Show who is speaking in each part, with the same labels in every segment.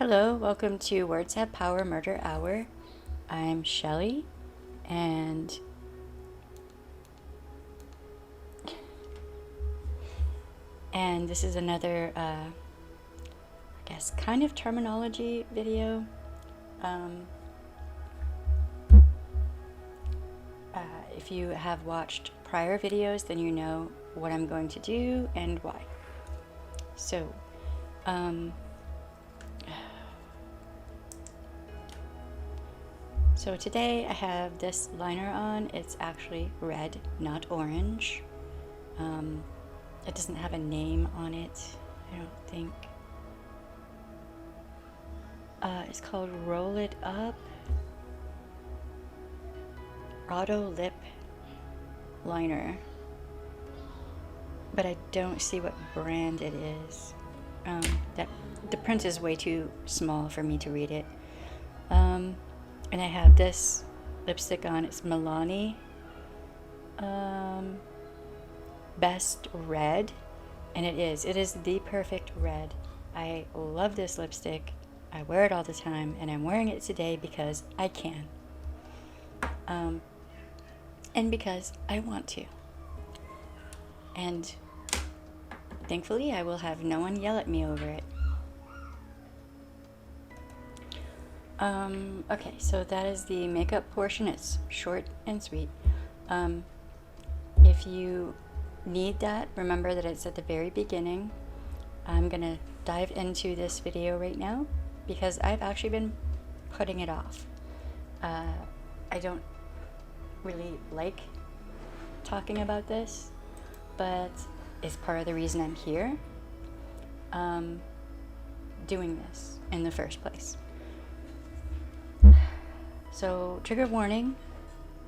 Speaker 1: Hello, welcome to Words Have Power Murder Hour. I'm Shelly, and this is another, I guess, kind of terminology video. If you have watched prior videos, then you know what I'm going to do and why. So, So today I have this liner on. It's actually red, not orange. It doesn't have a name on it, I don't think. It's called Roll It Up Auto Lip Liner. But I don't see what brand it is. The print is way too small for me to read it. And I have this lipstick on. It's Milani Best Red, and it is the perfect red. I love this lipstick. I wear it all the time, and I'm wearing it today because I can, and because I want to. And thankfully, I will have no one yell at me over it. Okay, so that is the makeup portion. It's short and sweet. If you need that, remember that it's at the very beginning. I'm gonna dive into this video right now because I've actually been putting it off. I don't really like talking about this, but it's part of the reason I'm here doing this in the first place. So, trigger warning,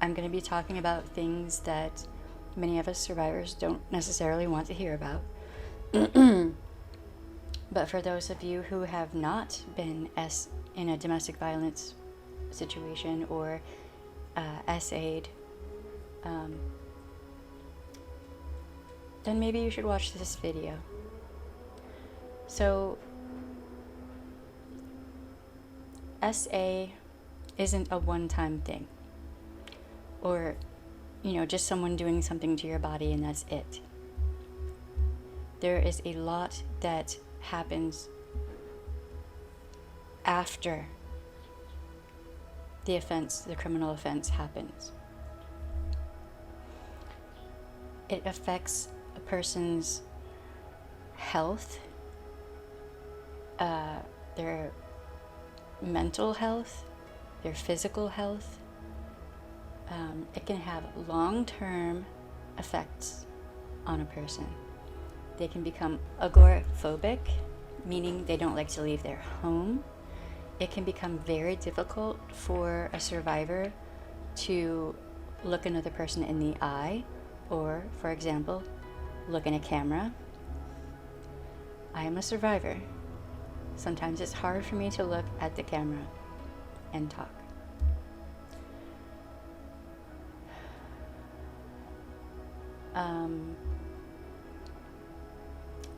Speaker 1: I'm going to be talking about things that many of us survivors don't necessarily want to hear about. But for those of you who have not been in a domestic violence situation or SAed, then maybe you should watch this video. So, SA isn't a one-time thing, or just someone doing something to your body and that's it. There is a lot that happens after the criminal offense happens. It affects a person's health, their mental health, their physical health. It can have long-term effects on a person. They can become agoraphobic, meaning they don't like to leave their home. It can become very difficult for a survivor to look another person in the eye, or, for example, look in a camera. I am a survivor. Sometimes it's hard for me to look at the camera and talk.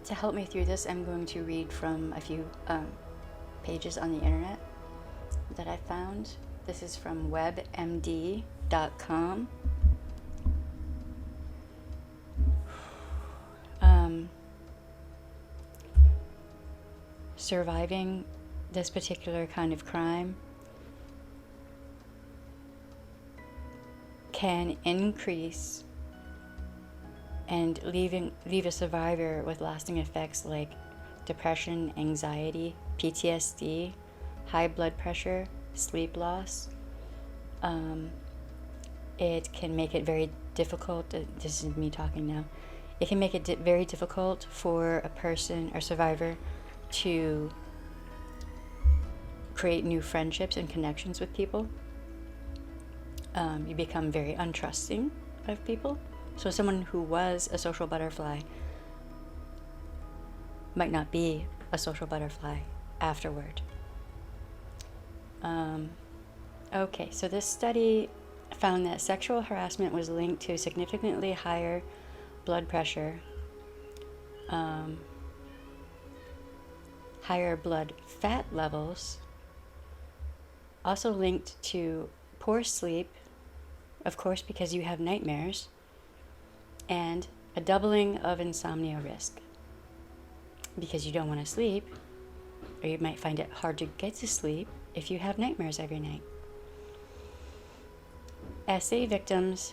Speaker 1: To help me through this, I'm going to read from a few pages on the internet that I found. This is from webmd.com. Surviving this particular kind of crime can increase and leave a survivor with lasting effects like depression, anxiety, PTSD, high blood pressure, sleep loss. It can make it very difficult. This is me talking now. It can make it very difficult for a person or survivor to create new friendships and connections with people. You become very untrusting of people. So someone who was a social butterfly might not be a social butterfly afterward. Okay, so this study found that sexual harassment was linked to significantly higher blood pressure, higher blood fat levels, also linked to poor sleep, of course, because you have nightmares, and a doubling of insomnia risk because you don't want to sleep, or you might find it hard to get to sleep if you have nightmares every night. SAed victims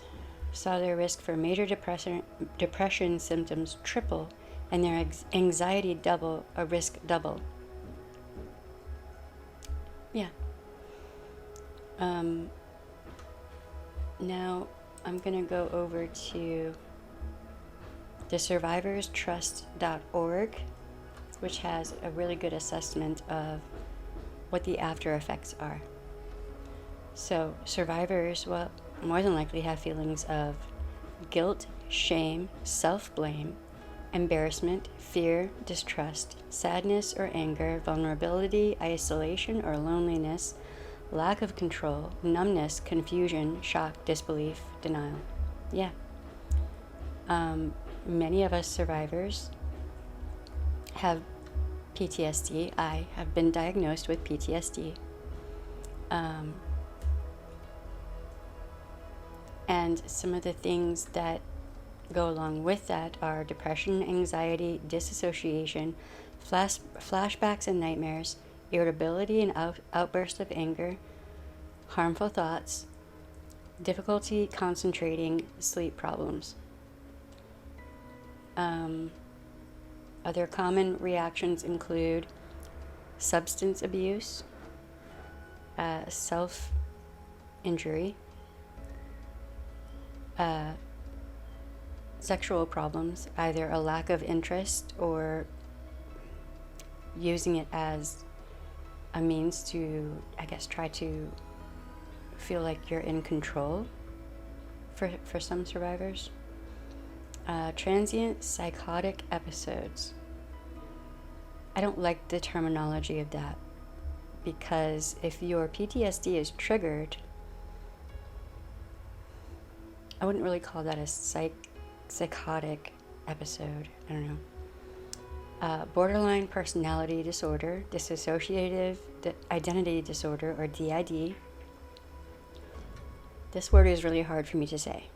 Speaker 1: saw their risk for major depression symptoms triple and their anxiety double, a risk double. Yeah. Now I'm going to go over to the survivorstrust.org, which has a really good assessment of what the after effects are. So survivors will more than likely have feelings of guilt, shame, self-blame, embarrassment, fear, distrust, sadness or anger, vulnerability, isolation or loneliness, lack of control, numbness, confusion, shock, disbelief, denial. Yeah. Many of us survivors have PTSD. I have been diagnosed with PTSD. And some of the things that go along with that are depression, anxiety, disassociation, flashbacks and nightmares, irritability and outbursts of anger, harmful thoughts, difficulty concentrating, sleep problems. Other common reactions include substance abuse, self-injury, sexual problems, either a lack of interest or using it as a means to, I guess, try to feel like you're in control for some survivors. Transient psychotic episodes. I don't like the terminology of that, because if your PTSD is triggered, I wouldn't really call that a psychotic episode. I don't know. Borderline personality disorder, dissociative identity disorder, or DID. This word is really hard for me to say.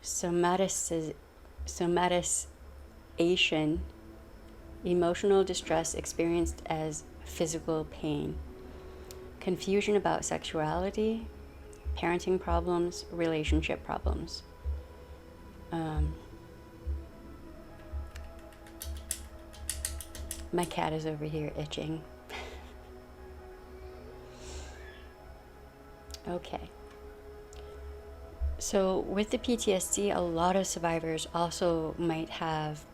Speaker 1: Somatization, emotional distress experienced as physical pain, confusion about sexuality, parenting problems, relationship problems. My cat is over here itching. Okay. So with the PTSD, a lot of survivors also might have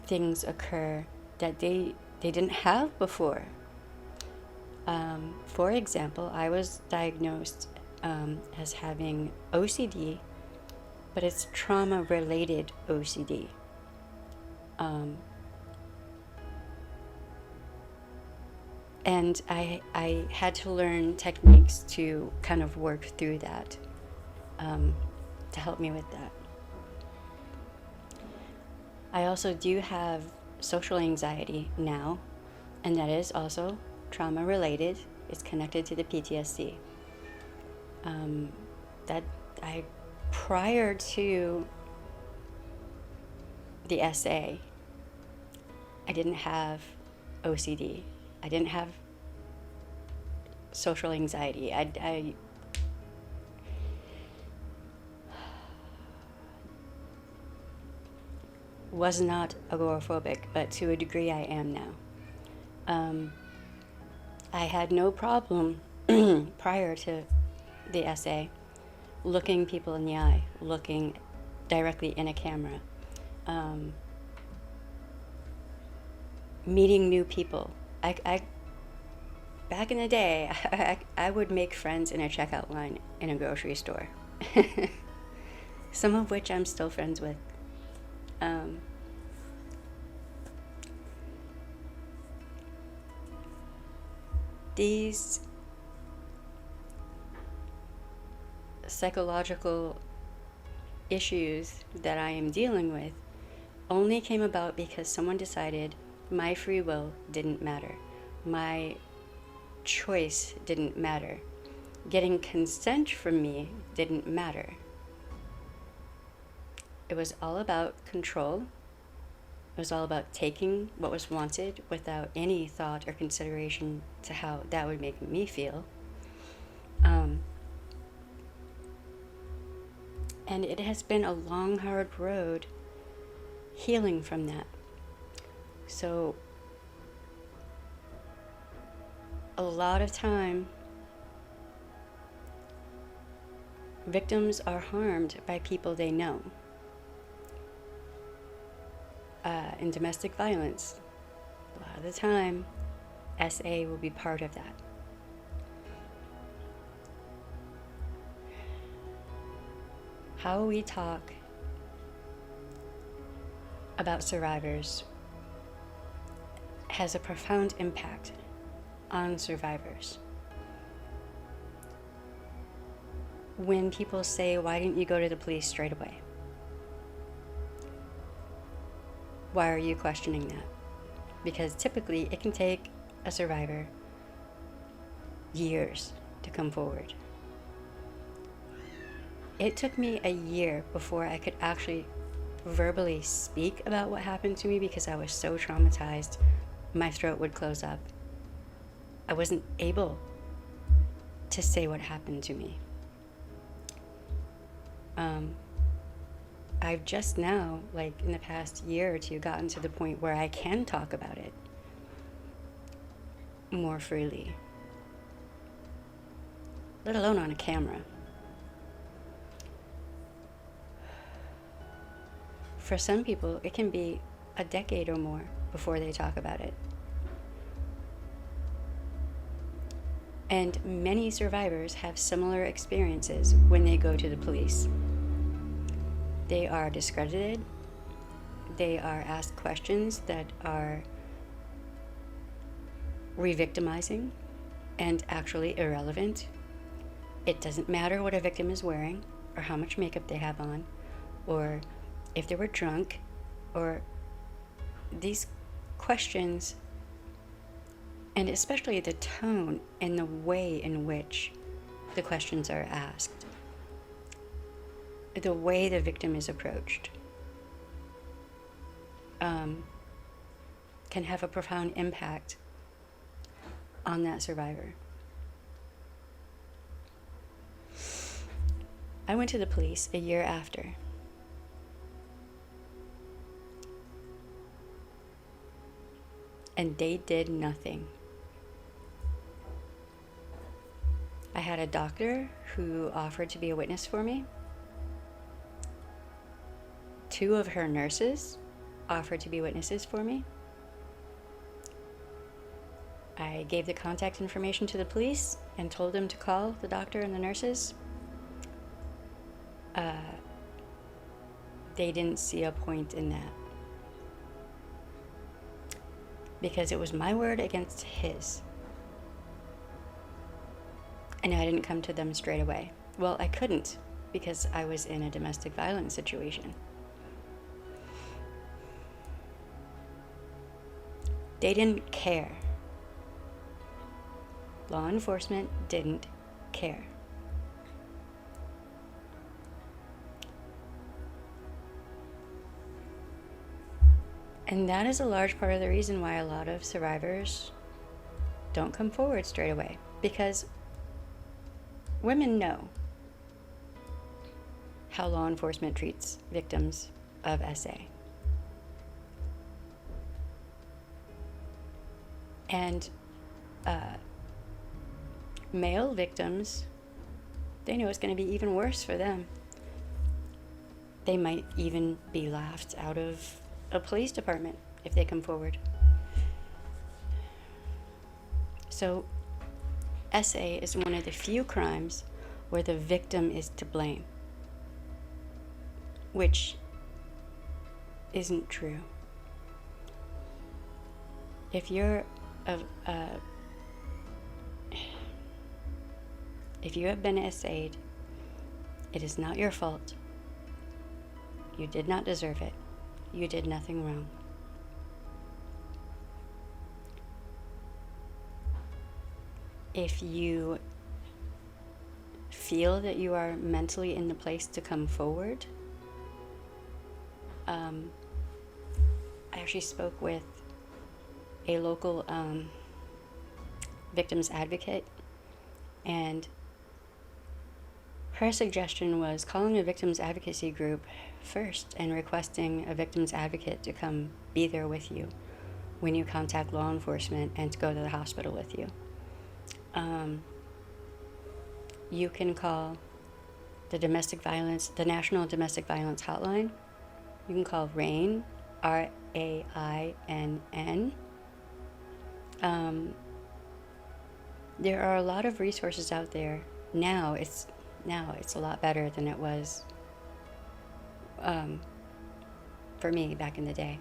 Speaker 1: things occur that they didn't have before. For example, I was diagnosed as having OCD, but it's trauma-related OCD. And I had to learn techniques to kind of work through that, to help me with that. I also do have social anxiety now, and that is also trauma-related. It's connected to the PTSD. Prior to the SA, I didn't have OCD. I didn't have social anxiety. I was not agoraphobic, but to a degree I am now. I had no problem prior to the SA looking people in the eye, looking directly in a camera, meeting new people. I back in the day, I would make friends in a checkout line in a grocery store, some of which I'm still friends with. These psychological issues that I am dealing with only came about because someone decided my free will didn't matter. My choice didn't matter. Getting consent from me didn't matter. It was all about control. It was all about taking what was wanted without any thought or consideration to how that would make me feel. And it has been a long, hard road healing from that. So, a lot of time, victims are harmed by people they know. In domestic violence, a lot of the time, SA will be part of that. How we talk about survivors has a profound impact on survivors. When people say, "Why didn't you go to the police straight away?" Why are you questioning that? Because typically it can take a survivor years to come forward. It took me a year before I could actually verbally speak about what happened to me because I was so traumatized, my throat would close up. I wasn't able to say what happened to me. I've just now, like in the past year or two, gotten to the point where I can talk about it more freely, let alone on a camera. For some people, it can be a decade or more before they talk about it. And many survivors have similar experiences when they go to the police. They are discredited. They are asked questions that are re-victimizing and actually irrelevant. It doesn't matter what a victim is wearing or how much makeup they have on or if they were drunk, or these questions, and especially the tone and the way in which the questions are asked, the way the victim is approached, can have a profound impact on that survivor. I went to the police a year after. And they did nothing. I had a doctor who offered to be a witness for me. 2 of her nurses offered to be witnesses for me. I gave the contact information to the police and told them to call the doctor and the nurses. They didn't see a point in that, because it was my word against his. And I didn't come to them straight away. Well, I couldn't, because I was in a domestic violence situation. They didn't care. Law enforcement didn't care. And that is a large part of the reason why a lot of survivors don't come forward straight away, because women know how law enforcement treats victims of SA. And male victims, they know it's going to be even worse for them. They might even be laughed out of a police department if they come forward. So SA is one of the few crimes where the victim is to blame, which isn't true. If you have been SAed, it is not your fault. You did not deserve it. you did nothing wrong. If you feel that you are mentally in the place to come forward, I actually spoke with a local victims advocate, and her suggestion was calling a victims advocacy group first and requesting a victims advocate to come be there with you when you contact law enforcement and to go to the hospital with you. You can call the National Domestic Violence Hotline. You can call RAINN, RAINN. There are a lot of resources out there. Now it's a lot better than it was for me back in the day.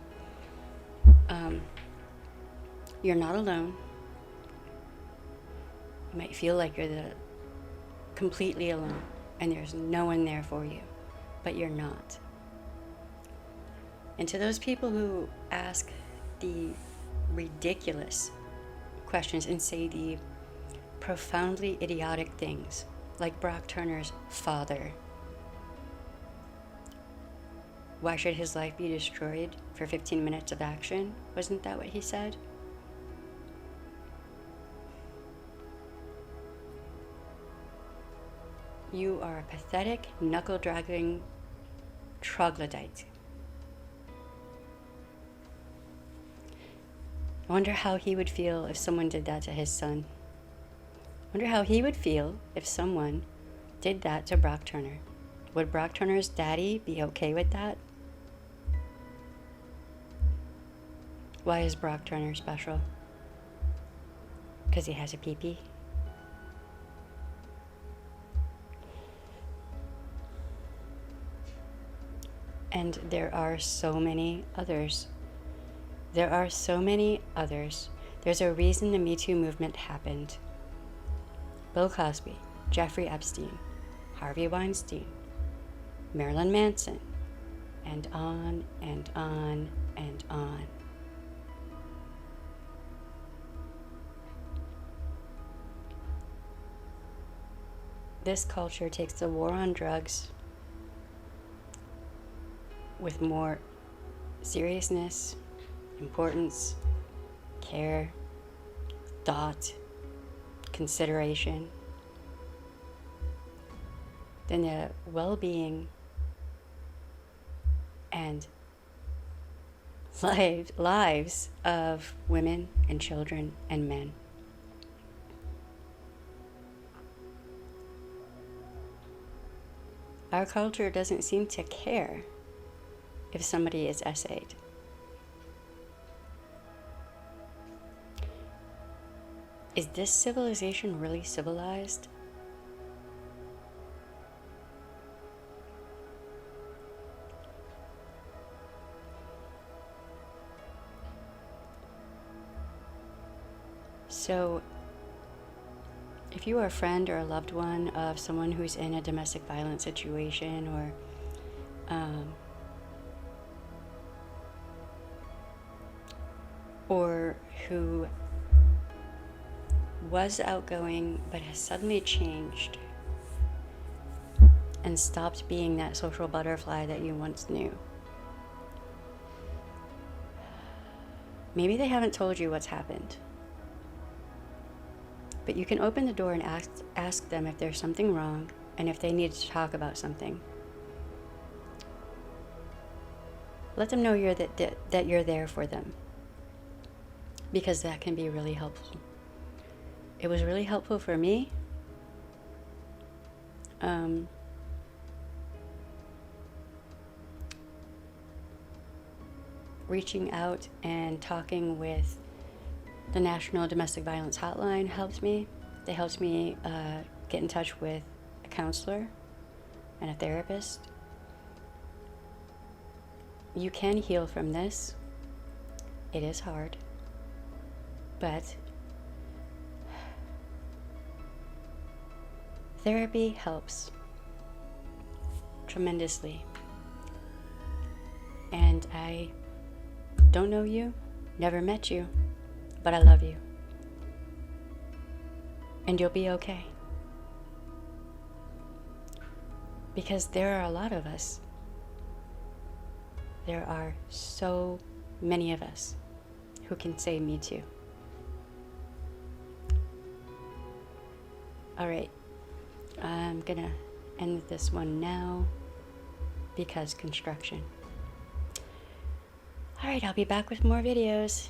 Speaker 1: You're not alone. You might feel like you're completely alone and there's no one there for you, but you're not. And to those people who ask the ridiculous questions and say the profoundly idiotic things, like Brock Turner's father, why should his life be destroyed for 15 minutes of action? Wasn't that what he said? You are a pathetic, knuckle-dragging troglodyte. I wonder how he would feel if someone did that to his son. I wonder how he would feel if someone did that to Brock Turner. Would Brock Turner's daddy be okay with that? Why is Brock Turner special? Because he has a pee-pee? And there are so many others. There are so many others. There's a reason the Me Too movement happened. Bill Cosby, Jeffrey Epstein, Harvey Weinstein, Marilyn Manson, and on and on and on. This culture takes the war on drugs with more seriousness, importance, care, thought, consideration than the well-being and lives of women and children and men. Our culture doesn't seem to care if somebody is SAed. Is this civilization really civilized? So, if you are a friend or a loved one of someone who's in a domestic violence situation or who was outgoing but has suddenly changed and stopped being that social butterfly that you once knew. Maybe they haven't told you what's happened, but you can open the door and ask them if there's something wrong and if they need to talk about something. Let them know that you're there for them, because that can be really helpful. It was really helpful for me. Reaching out and talking with the National Domestic Violence Hotline helped me. They helped me get in touch with a counselor and a therapist. You can heal from this. It is hard, but therapy helps tremendously. And I don't know you, never met you, but I love you. And you'll be okay. Because there are a lot of us. There are so many of us who can say me too. All right, I'm gonna end this one now because construction. All right, I'll be back with more videos.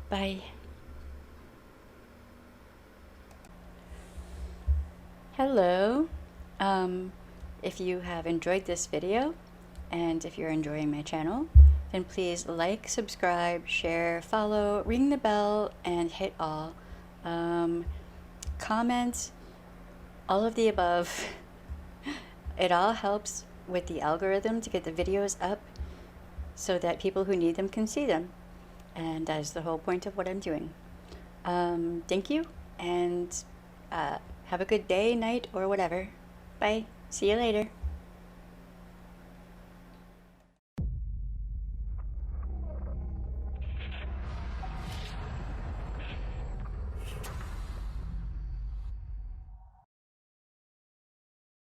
Speaker 1: Bye. Hello. If you have enjoyed this video, and if you're enjoying my channel, then please like, subscribe, share, follow, ring the bell, and hit all. Comment, all of the above. It all helps with the algorithm to get the videos up so that people who need them can see them. And that's the whole point of what I'm doing. Thank you, and have a good day, night, or whatever. Bye. See you later.